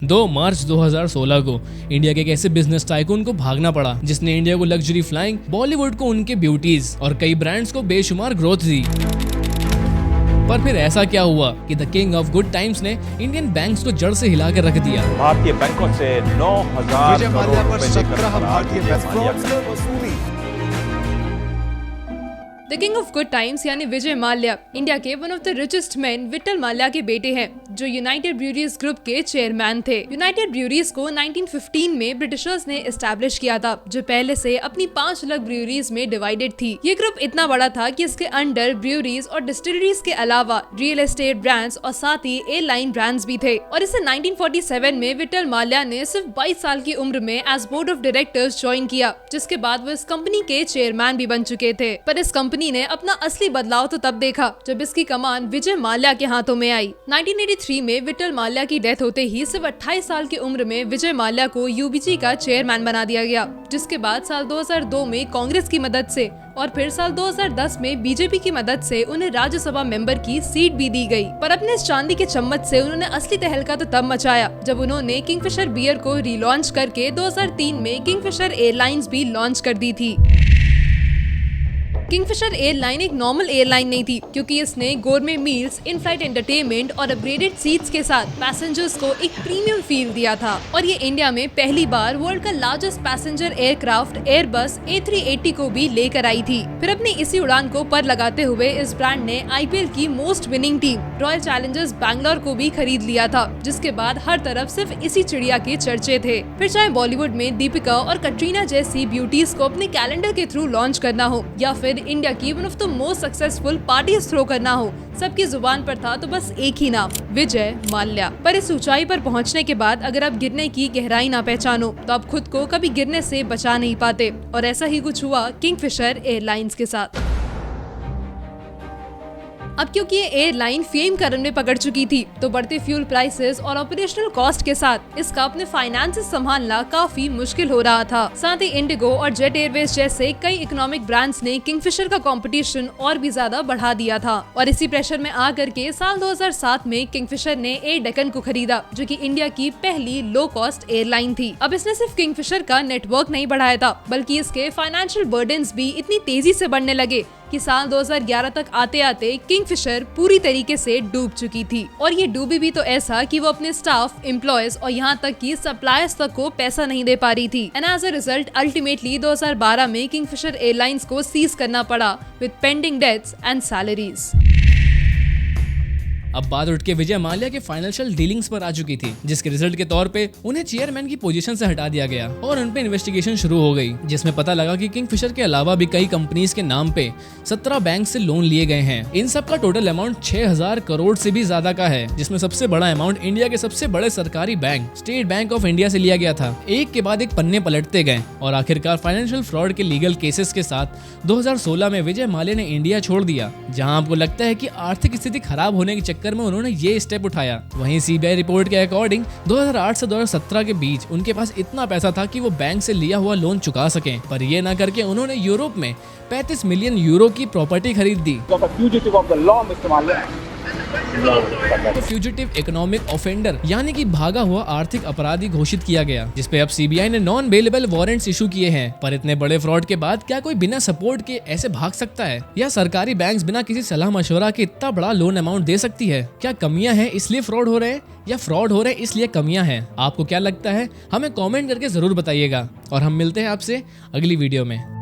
2 मार्च 2016 को इंडिया के एक ऐसे बिजनेस टाइकून को भागना पड़ा जिसने इंडिया को लग्जरी फ्लाइंग, बॉलीवुड को उनके ब्यूटीज और कई ब्रांड्स को बेशुमार ग्रोथ दी। पर फिर ऐसा क्या हुआ कि the king of good times ने इंडियन बैंक्स को जड़ से हिला कर रख दिया। भारतीय बैंकों से 9,000 करोड़ रुपए लेकर फरार the king of good times यानी विजय माल्या इंडिया के one of the richest man Vitthal Mallya के बेटे हैं, जो यूनाइटेड ब्रूअरीज ग्रुप के चेयरमैन थे। यूनाइटेड ब्रूअरीज को 1915 में ब्रिटिशर्स ने एस्टैब्लिश किया था, जो पहले से अपनी 5 अलग ब्रूअरीज में डिवाइडेड थी। ये ग्रुप इतना बड़ा था कि इसके अंडर ब्रूअरीज और डिस्टिलरीज के अलावा रियल एस्टेट ब्रांड्स और साथ ही एयरलाइन ब्रांड्स भी थे। और इसे 1947 में विट्ठल माल्या ने सिर्फ 22 साल की उम्र में as board of directors join किया, जिसके बाद वो इस कंपनी के चेयरमैन भी बन चुके थे। पर इस कंपनी ने अपना असली बदलाव तो तब देखा जब इसकी कमान विजय माल्या के हाथों में आई। 1983 में विट्ठल माल्या की डेथ होते ही सिर्फ 28 साल की उम्र में विजय माल्या को यूबीजी का चेयरमैन बना दिया गया, जिसके बाद साल 2002 में कांग्रेस की मदद से और फिर साल 2010 में बीजेपी की मदद से उन्हें राज्यसभा मेंबर की सीट भी दी गई। पर अपने इस चांदी के चम्मच से उन्होंने असली तहलका तो तब मचाया जब उन्होंने किंगफिशर बियर को रीलॉन्च करके 2003 में किंगफिशर एयरलाइंस भी लॉन्च कर दी थी। किंगफिशर एयरलाइन एक नॉर्मल एयरलाइन नहीं थी, क्योंकि इसने गोरमे मील्स, इन फ्लाइट एंटरटेनमेंट और अपग्रेडेड सीट्स के साथ पैसेंजर्स को एक प्रीमियम फील दिया था। और ये इंडिया में पहली बार वर्ल्ड का largest passenger aircraft Airbus A380 को भी लेकर आई थी। फिर अपनी इसी उड़ान को पर लगाते हुए इस ब्रांड ने IPL की most winning team royal Challengers Bangalore को भी खरीद लिया था, जिसके बाद हर तरफ सिर्फ इसी चिड़िया के चर्चे थे। फिर चाहे बॉलीवुड में दीपिका और कटरीना जैसी ब्यूटीज को अपने कैलेंडर के थ्रू लॉन्च करना हो या फिर इंडिया की one of the most successful parties throw करना हो, सबकी जुबान पर था तो बस एक ही नाम, विजय माल्या। पर इस ऊंचाई पर पहुंचने के बाद अगर आप गिरने की गहराई ना पहचानो तो आप खुद को कभी गिरने से बचा नहीं पाते। और ऐसा ही कुछ हुआ किंगफिशर एयरलाइंस के साथ। अब क्योंकि ये एयरलाइन फेम का रनवे पकड़ चुकी थी, तो बढ़ते फ्यूल प्राइसेस और ऑपरेशनल कॉस्ट के साथ इसका अपने फाइनेंसेस संभालना काफी मुश्किल हो रहा था। साथ ही इंडिगो और जेट एयरवेज जैसे कई इकोनॉमिक ब्रांड्स ने किंगफिशर का कंपटीशन और भी ज्यादा बढ़ा दिया था। और इसी प्रेशर में आकर के साल 2007 में किंगफिशर ने एयर डेक्कन को खरीदा, जो कि इंडिया की पहली लो कॉस्ट एयरलाइन थी। अब इसने सिर्फ किंगफिशर का नेटवर्क नहीं बढ़ाया था, बल्कि इसके फाइनेंशियल बर्डन्स भी इतनी तेजी से बढ़ने लगे कि साल 2011 तक आते आते किंगफिशर पूरी तरीके से डूब चुकी थी। और ये डूबी भी तो ऐसा कि वो अपने स्टाफ, एम्प्लॉयज और यहाँ तक कि सप्लायर्स तक को पैसा नहीं दे पा रही थी। And as a result ultimately 2012 में किंगफिशर एयरलाइंस को सीज करना पड़ा with pending debts and salaries. अब बात उठ के विजय माल्या के फाइनेंशियल डीलिंग्स पर आ चुकी थी, जिसके रिजल्ट के तौर पे उन्हें चेयरमैन की पोजीशन से हटा दिया गया और उन पे इन्वेस्टिगेशन शुरू हो गई, जिसमें पता लगा कि किंगफिशर के अलावा भी कई कंपनीज के नाम पे 17 बैंक से लोन लिए गए हैं। इन सब का टोटल अमाउंट 6,000 करोड़ से भी ज्यादा का है, जिसमें सबसे बड़ा अमाउंट इंडिया के सबसे बड़े सरकारी bank state bank of India से लिया गया था। एक के बाद एक पन्ने पलटते गए और आखिरकार फाइनेंशियल फ्रॉड के लीगल केसेस के साथ 2016 में विजय माल्या ने इंडिया छोड़ दिया, जहाँ आपको लगता है कि आर्थिक स्थिति खराब होने के चक्कर में उन्होंने ये स्टेप उठाया। वहीं सीबीआई रिपोर्ट के अकॉर्डिंग 2008 से 2017 के बीच उनके पास इतना पैसा था कि वो बैंक से लिया हुआ लोन चुका सकें, पर ये ना करके उन्होंने यूरोप में 35 मिलियन यूरो की प्रॉपर्टी खरीद दी। तो फ्यूजिटिव इकोनॉमिक ऑफेंडर यानी कि भागा हुआ आर्थिक अपराधी घोषित किया गया, जिसपे अब सीबीआई ने नॉन बेलेबल वारंट्स इशू किए हैं। पर इतने बड़े फ्रॉड के बाद क्या कोई बिना सपोर्ट के ऐसे भाग सकता है, या सरकारी बैंक्स बिना किसी सलाह मशवरा के इतना बड़ा लोन अमाउंट दे सकती है? क्या कमियां हैं इसलिए फ्रॉड हो रहे हैं, या फ्रॉड हो रहे हैं इसलिए कमियां हैं? आपको क्या लगता है? हमें कमेंट करके जरूर बताइएगा और हम मिलते हैं आपसे अगली वीडियो में।